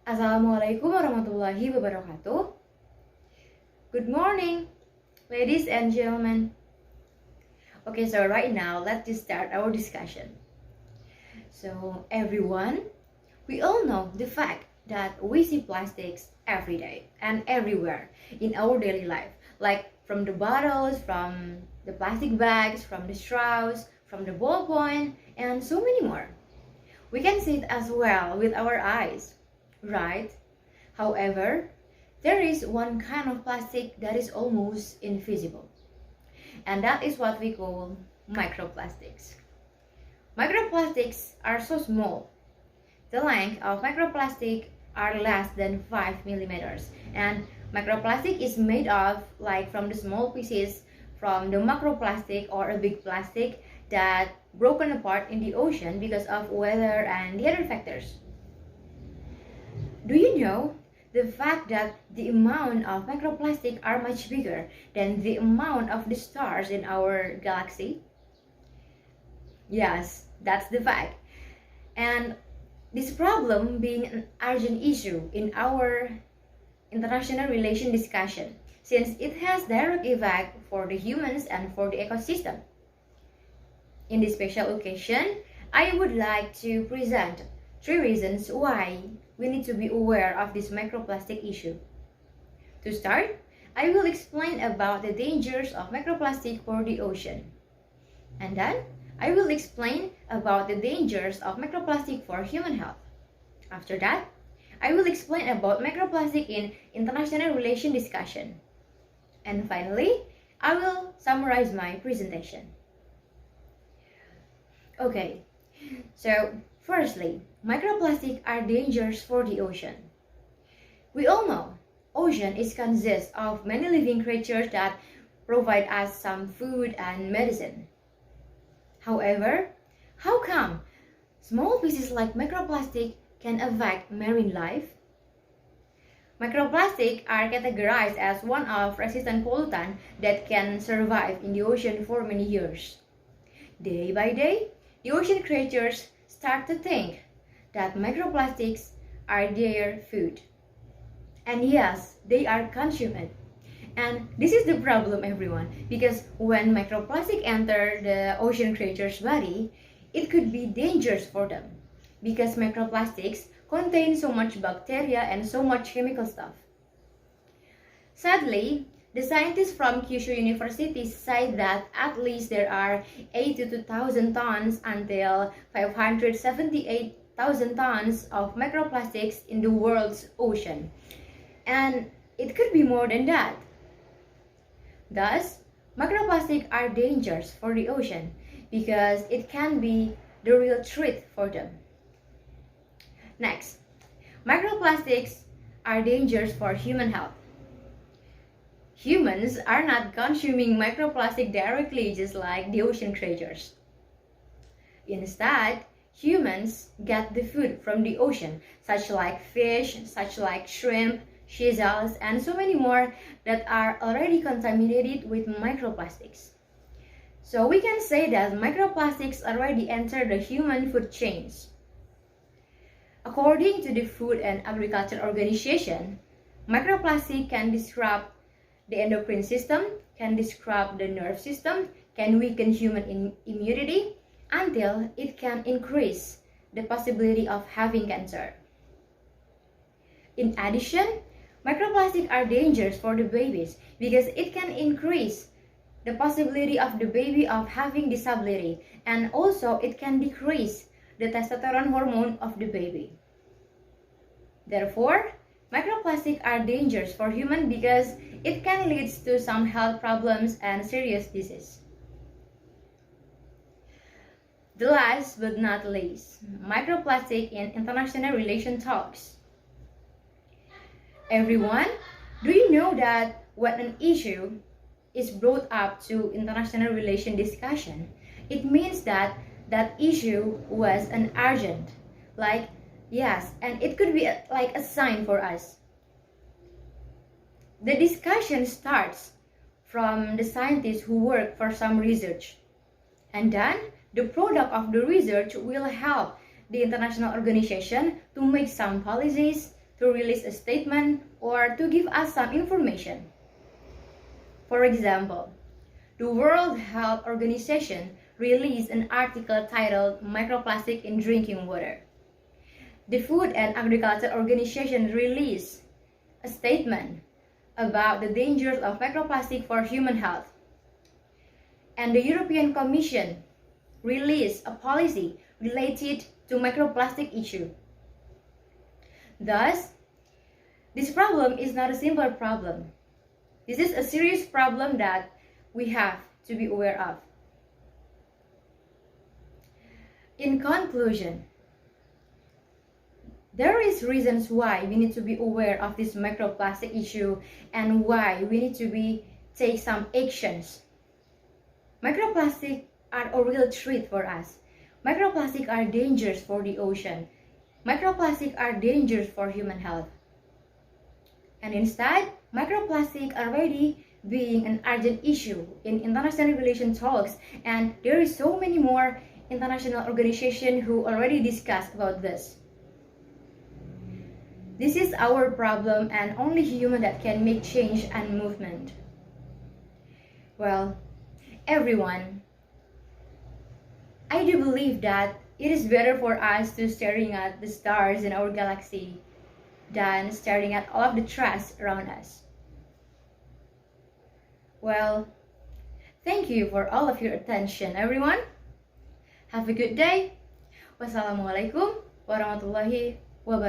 Assalamualaikum warahmatullahi wabarakatuh. Good morning, ladies and gentlemen. Okay, so right now, let's just start our discussion. So, everyone, we all know the fact that we see plastics every day and everywhere in our daily life, like from the bottles, from the plastic bags, from the straws, from the ballpoint, and so many more. We can see it as well with our eyes, right? However, there is one kind of plastic that is almost invisible, and that is what we call microplastics. Microplastics are so small. The length of microplastic are less than 5 millimeters, and microplastic is made of like from the small pieces from the macroplastic or a big plastic that broken apart in the ocean because of weather and the other factors. Do you know the fact that the amount of microplastic are much bigger than the amount of the stars in our galaxy? Yes, that's the fact. And this problem being an urgent issue in our international relation discussion, since it has direct effect for the humans and for the ecosystem. In this special occasion, I would like to present 3 reasons why we need to be aware of this microplastic issue. To start, I will explain about the dangers of microplastic for the ocean. And then, I will explain about the dangers of microplastic for human health. After that, I will explain about microplastic in international relation discussion. And finally, I will summarize my presentation. Okay, so firstly, microplastic are dangers for the ocean. We all know ocean is consists of many living creatures that provide us some food and medicine. However, how come small pieces like microplastic can affect marine life? Microplastic are categorized as one of resistant pollutant that can survive in the ocean for many years. Day by day, the ocean creatures start to think that microplastics are their food. And yes, they are consumed. And this is the problem, everyone, because when microplastic enter the ocean creature's body, it could be dangerous for them because microplastics contain so much bacteria and so much chemical stuff. Sadly, the scientists from Kyushu University say that at least there are 82,000 tons until 578,000 tons of microplastics in the world's ocean. And it could be more than that. Thus, microplastics are dangerous for the ocean because it can be the real threat for them. Next, microplastics are dangerous for human health. Humans are not consuming microplastic directly just like the ocean creatures. Instead, humans get the food from the ocean, such like fish, such like shrimp, shells, and so many more that are already contaminated with microplastics. So we can say that microplastics already enter the human food chains. According to the Food and Agriculture Organization, microplastic can disrupt the endocrine system, can disrupt the nerve system, can weaken human immunity until it can increase the possibility of having cancer. In addition, microplastics are dangerous for the babies because it can increase the possibility of the baby of having disability, and also it can decrease the testosterone hormone of the baby. Therefore, microplastics are dangerous for humans because it can lead to some health problems and serious disease. The last but not least, microplastic in international relation talks. Everyone, do you know that when an issue is brought up to international relation discussion, it means that that issue was an urgent, like yes, and it could be like a sign for us. The discussion starts from the scientists who work for some research, and then the product of the research will help the international organization to make some policies, to release a statement or to give us some information. For example, the World Health Organization released an article titled Microplastic in Drinking Water. The Food and Agriculture Organization released a statement about the dangers of microplastic for human health. And the European Commission released a policy related to microplastic issue. Thus, this problem is not a simple problem. This is a serious problem that we have to be aware of. In conclusion, there is reasons why we need to be aware of this microplastic issue and why we need to take some actions. Microplastic are a real threat for us. Microplastic are dangerous for the ocean. Microplastic are dangerous for human health. And instead, microplastic are already being an urgent issue in international relations talks, and there is so many more international organizations who already discussed about this. This is our problem, and only human that can make change and movement. Well, everyone, I do believe that it is better for us to staring at the stars in our galaxy than staring at all of the trash around us. Well, thank you for all of your attention, everyone. Have a good day. Wassalamualaikum warahmatullahi wabarakatuh.